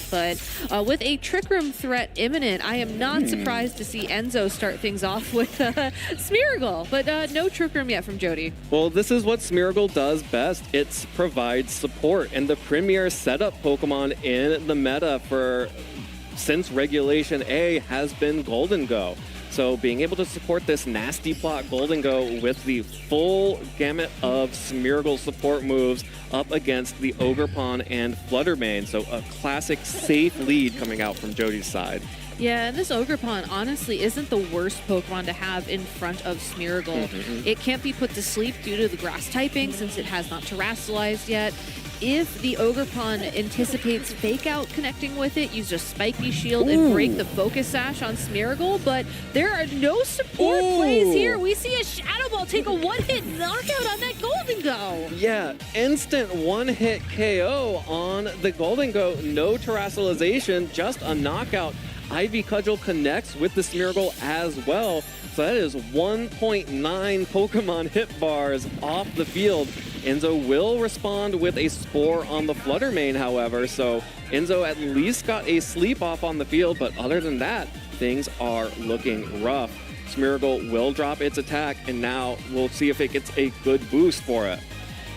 but with a Trick Room threat imminent, I am not surprised to see Enzo start things off with Smeargle, but no Trick Room yet from Jeudy. Well, this is what Smeargle does best. It provides support, and the premier setup Pokemon in the meta since Regulation A has been Golden Go. So being able to support this nasty plot Golden Go with the full gamut of Smeargle support moves up against the Ogerpon and Fluttermane. So a classic safe lead coming out from Jeudy's side. Yeah, and this Ogerpon honestly isn't the worst Pokemon to have in front of Smeargle. It can't be put to sleep due to the grass typing since it has not terrestrialized yet. If the Ogerpon anticipates Fake Out connecting with it, use a Spiky Shield and break the Focus Sash on Smeargle, but there are no support plays here. We see a Shadow Ball take a one-hit knockout on that Golden Go. Yeah, instant one-hit KO on the Golden Go. No terrestrialization, just a knockout. Ivy Cudgel connects with the Smeargle as well. So that is 1.9 Pokemon hit bars off the field. Enzo will respond with a Spore on the Fluttermane, however. So Enzo at least got a sleep off on the field, but other than that, things are looking rough. Smeargle will drop its attack, and now we'll see if it gets a good boost for it.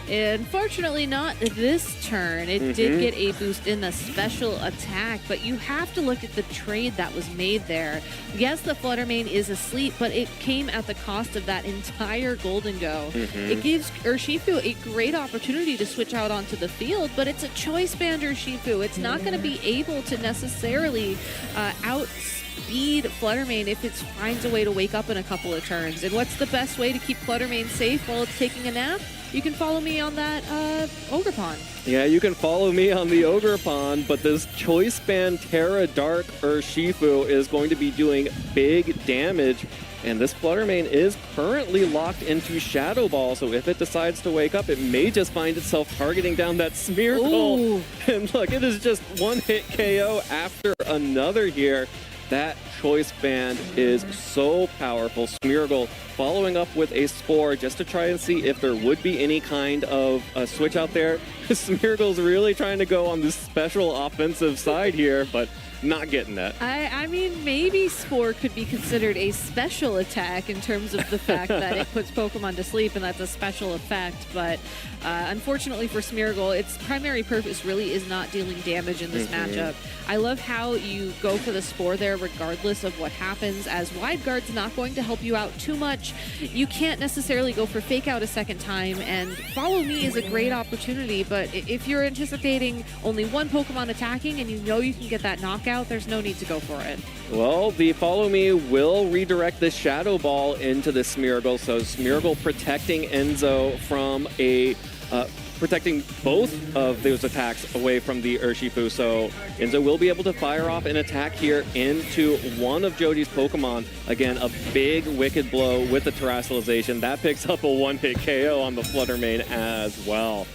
Unfortunately, not this turn. It did get a boost in the special attack, but you have to look at the trade that was made there. Yes, the Fluttermane is asleep, but it came at the cost of that entire Golden Go. It gives Urshifu a great opportunity to switch out onto the field, but it's a choice band Urshifu. It's not going to be able to necessarily outspeed Fluttermane if it finds a way to wake up in a couple of turns. And what's the best way to keep Fluttermane safe while it's taking a nap? You can follow me on that Ogerpon. Yeah, you can follow me on the Ogerpon, but this Choice Band Terra Dark Urshifu is going to be doing big damage. And this Fluttermane is currently locked into Shadow Ball, so if it decides to wake up, it may just find itself targeting down that Smeargle. And look, it is just one-hit KO after another here. That Choice Band is so powerful. Smeargle following up with a Spore just to try and see if there would be any kind of a switch out there. Smeargle's really trying to go on this special offensive side here, but not getting that. I mean, maybe Spore could be considered a special attack in terms of the fact that it puts Pokemon to sleep and that's a special effect, but unfortunately for Smeargle, its primary purpose really is not dealing damage in this matchup. I love how you go for the Spore there regardless of what happens, as Wide Guard's not going to help you out too much. You can't necessarily go for Fake Out a second time, and Follow Me is a great opportunity, but if you're anticipating only one Pokemon attacking and you know you can get that knockout, there's no need to go for it. Well, the Follow Me will redirect the Shadow Ball into the Smeargle, so Smeargle protecting Enzo from protecting both of those attacks away from the Urshifu. So Enzo will be able to fire off an attack here into one of Jeudy's Pokemon. Again, a big Wicked Blow with the terrestrialization. That picks up a one-hit KO on the Fluttermane as well.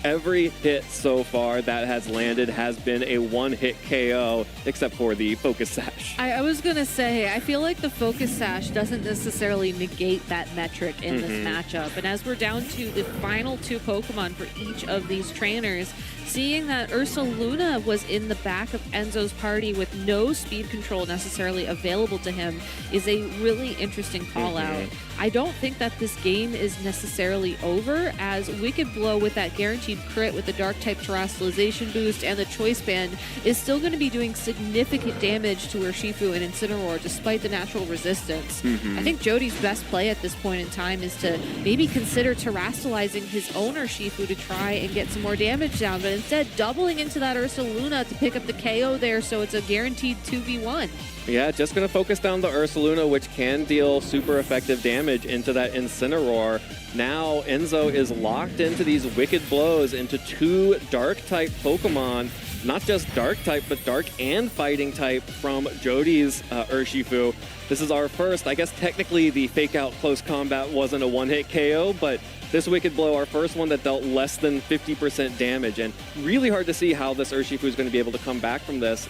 Every hit so far that has landed has been a one-hit KO, except for the Focus Sash. I was going to say, I feel like the Focus Sash doesn't necessarily negate that metric in this matchup. And as we're down to the final two Pokemon for each of these trainers, seeing that Ursaluna was in the back of Enzo's party with no speed control necessarily available to him is a really interesting call-out. I don't think that this game is necessarily over, as Wicked Blow with that guaranteed crit with the Dark-type terrestrialization boost and the Choice Band is still going to be doing significant damage to Urshifu and Incineroar despite the natural resistance. I think Jeudy's best play at this point in time is to maybe consider terrestrializing his own Urshifu to try and get some more damage down, but instead doubling into that Ursaluna to pick up the KO there, so it's a guaranteed 2v1. Yeah, just going to focus down the Ursaluna, which can deal super effective damage into that Incineroar. Now Enzo is locked into these Wicked Blows into two Dark-type Pokemon. Not just Dark-type, but Dark and Fighting type from Jeudy's Urshifu. This is our first, I guess technically the Fake Out Close Combat wasn't a one-hit KO, but this Wicked Blow, our first one that dealt less than 50% damage, and really hard to see how this Urshifu is going to be able to come back from this.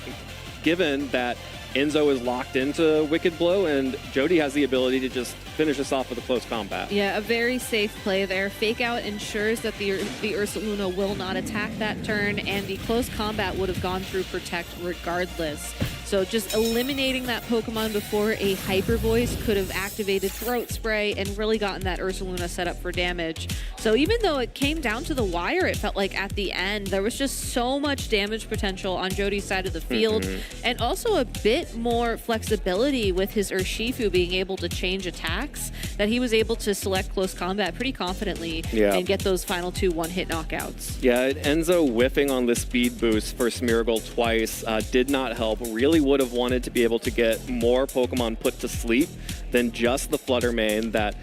given that Enzo is locked into Wicked Blow, and Jeudy has the ability to just finish us off with a close combat. Yeah, a very safe play there. Fake out ensures that the Ursaluna will not attack that turn, and the close combat would have gone through Protect regardless. So just eliminating that Pokemon before a Hyper Voice could have activated Throat Spray and really gotten that Ursaluna set up for damage. So even though it came down to the wire, it felt like at the end, there was just so much damage potential on Jody's side of the field, and also a bit more flexibility with his Urshifu being able to change attacks, that he was able to select close combat pretty confidently and get those final 2 one-hit knockouts. Yeah, Enzo whiffing on the speed boost for Smeargle twice did not help. Really would have wanted to be able to get more Pokemon put to sleep than just the Flutter Mane that,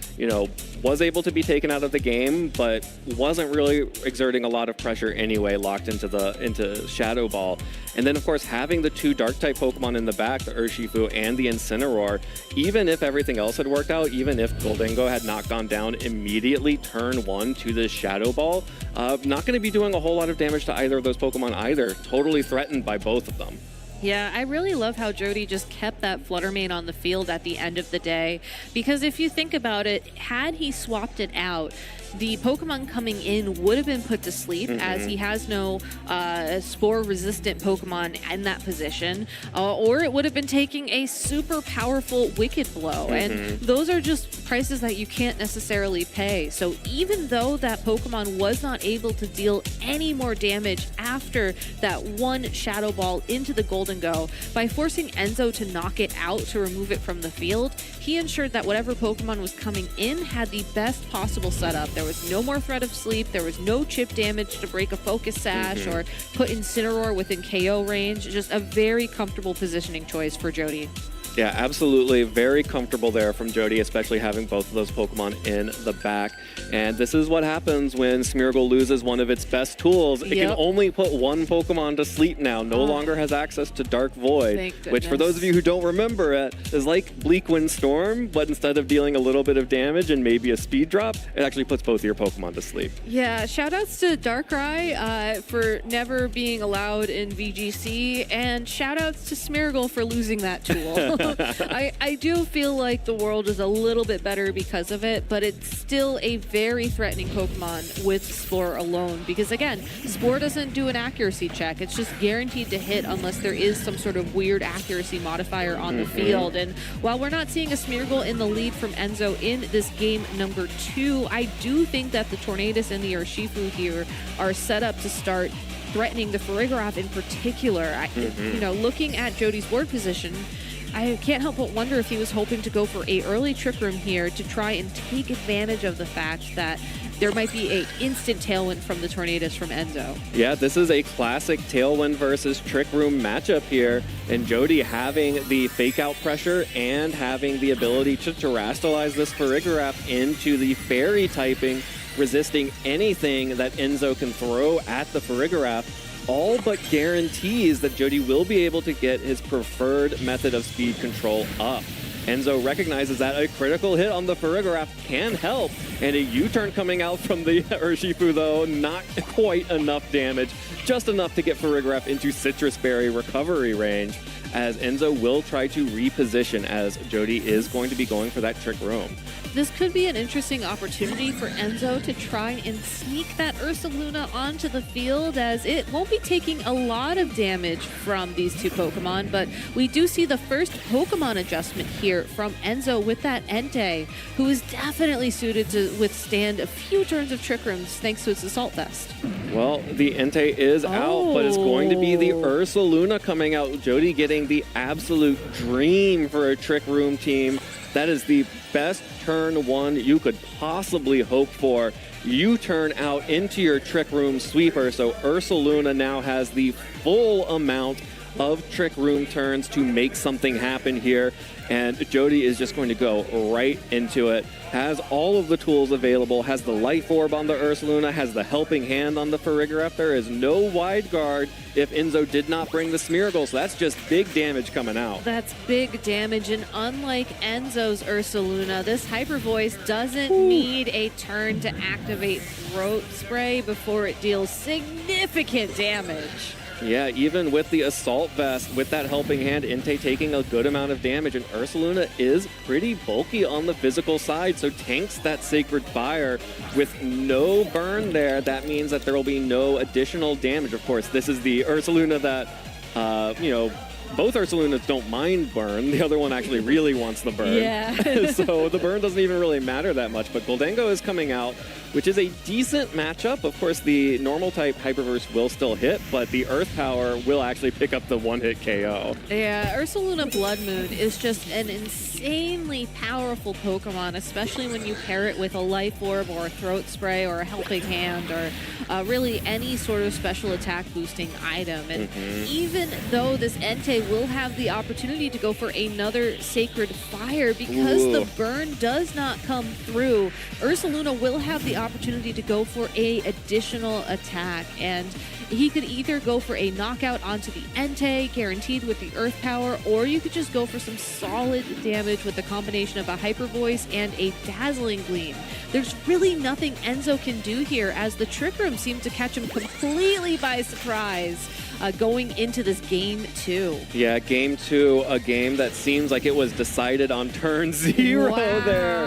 was able to be taken out of the game, but wasn't really exerting a lot of pressure anyway, locked into Shadow Ball. And then, of course, having the 2 Dark-type Pokemon in the back, the Urshifu and the Incineroar, even if everything else had worked out, even if Gholdengo had not gone down immediately turn 1 to the Shadow Ball, not going to be doing a whole lot of damage to either of those Pokemon either. Totally threatened by both of them. Yeah, I really love how Jeudy just kept that Flutter Mane on the field at the end of the day, because if you think about it, had he swapped it out, the Pokemon coming in would have been put to sleep, as he has no spore-resistant Pokemon in that position, or it would have been taking a super powerful Wicked Blow, and those are just prices that you can't necessarily pay. So even though that Pokemon was not able to deal any more damage after that one Shadow Ball into the Gholdengo, by forcing Enzo to knock it out to remove it from the field, he ensured that whatever Pokemon was coming in had the best possible setup. There was no more threat of sleep, there was no chip damage to break a Focus Sash or put Incineroar within KO range. Just a very comfortable positioning choice for Jeudy. Yeah, absolutely. Very comfortable there from Jeudy, especially having both of those Pokemon in the back. And this is what happens when Smeargle loses one of its best tools. It can only put 1 Pokemon to sleep now. No longer has access to Dark Void, which for those of you who don't remember it, is like Bleakwind Storm, but instead of dealing a little bit of damage and maybe a speed drop, it actually puts both of your Pokemon to sleep. Yeah, shoutouts to Darkrai for never being allowed in VGC, and shoutouts to Smeargle for losing that tool. I do feel like the world is a little bit better because of it, but it's still a very threatening Pokemon with Spore alone, because again, Spore doesn't do an accuracy check. It's just guaranteed to hit unless there is some sort of weird accuracy modifier on the field. And while we're not seeing a Smeargle in the lead from Enzo in this game number 2, I do think that the Tornadus and the Urshifu here are set up to start threatening the Farigiraf in particular. Looking at Jody's board position, I can't help but wonder if he was hoping to go for a early Trick Room here to try and take advantage of the fact that there might be a instant Tailwind from the Tornadus from Enzo. Yeah, this is a classic Tailwind versus Trick Room matchup here, and Jeudy having the Fake Out pressure and having the ability to Terrastalize this Farigiraf into the Fairy typing, resisting anything that Enzo can throw at the Farigiraf, all but guarantees that Jeudy will be able to get his preferred method of speed control up. Enzo recognizes that a critical hit on the Farigiraf can help, and a U-turn coming out from the Urshifu, though, not quite enough damage, just enough to get Farigiraf into Citrus Berry recovery range, as Enzo will try to reposition, as Jeudy is going to be going for that Trick Room. This could be an interesting opportunity for Enzo to try and sneak that Ursaluna onto the field, as it won't be taking a lot of damage from these 2 Pokemon, but we do see the first Pokemon adjustment here from Enzo with that Entei, who is definitely suited to withstand a few turns of Trick Rooms thanks to its Assault Vest. Well, the Entei is out, but it's going to be the Ursaluna coming out. Jeudy getting the absolute dream for a Trick Room team. That is the best turn 1 you could possibly hope for. You turn out into your Trick Room sweeper, so Ursaluna now has the full amount of Trick Room turns to make something happen here, and Jeudy is just going to go right into it. Has all of the tools available, has the Life Orb on the Ursaluna, has the Helping Hand on the Farigiraf. There is no wide guard if Enzo did not bring the Smeargle, so that's just big damage coming out. That's big damage, and unlike Enzo's Ursaluna, this Hyper Voice doesn't need a turn to activate Throat Spray before it deals significant damage. Yeah, even with the Assault Vest, with that helping hand, Entei taking a good amount of damage, and Ursaluna is pretty bulky on the physical side, so tanks that Sacred Fire with no burn there. That means that there will be no additional damage. Of course, this is the Ursaluna that, you know, both Ursalunas don't mind burn. The other one actually really wants the burn. Yeah. So the burn doesn't even really matter that much. But Goldango is coming out, which is a decent matchup. Of course, the normal type Hyperverse will still hit, but the Earth Power will actually pick up the one-hit KO. Yeah, Ursaluna Blood Moon is just an insanely powerful Pokemon, especially when you pair it with a Life Orb or a Throat Spray or a Helping Hand or really any sort of special attack boosting item. And even though this Entei will have the opportunity to go for another Sacred Fire, because the burn does not come through, Ursaluna will have the opportunity to go for a additional attack, and he could either go for a knockout onto the Entei, guaranteed with the Earth Power, or you could just go for some solid damage with the combination of a Hyper Voice and a Dazzling Gleam. There's really nothing Enzo can do here, as the Trick Room seemed to catch him completely by surprise going into this Game 2. Yeah, Game 2, a game that seems like it was decided on turn 0 there.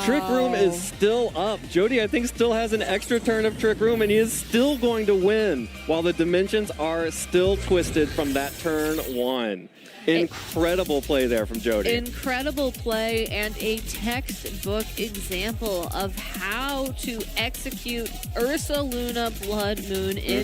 Trick Room is still up. Jeudy, I think, still has an extra turn of Trick Room, and he is still going to win, while the dimensions are still twisted from that turn 1. Incredible play there from Jeudy. Incredible play, and a textbook example of how to execute Ursaluna Blood Moon in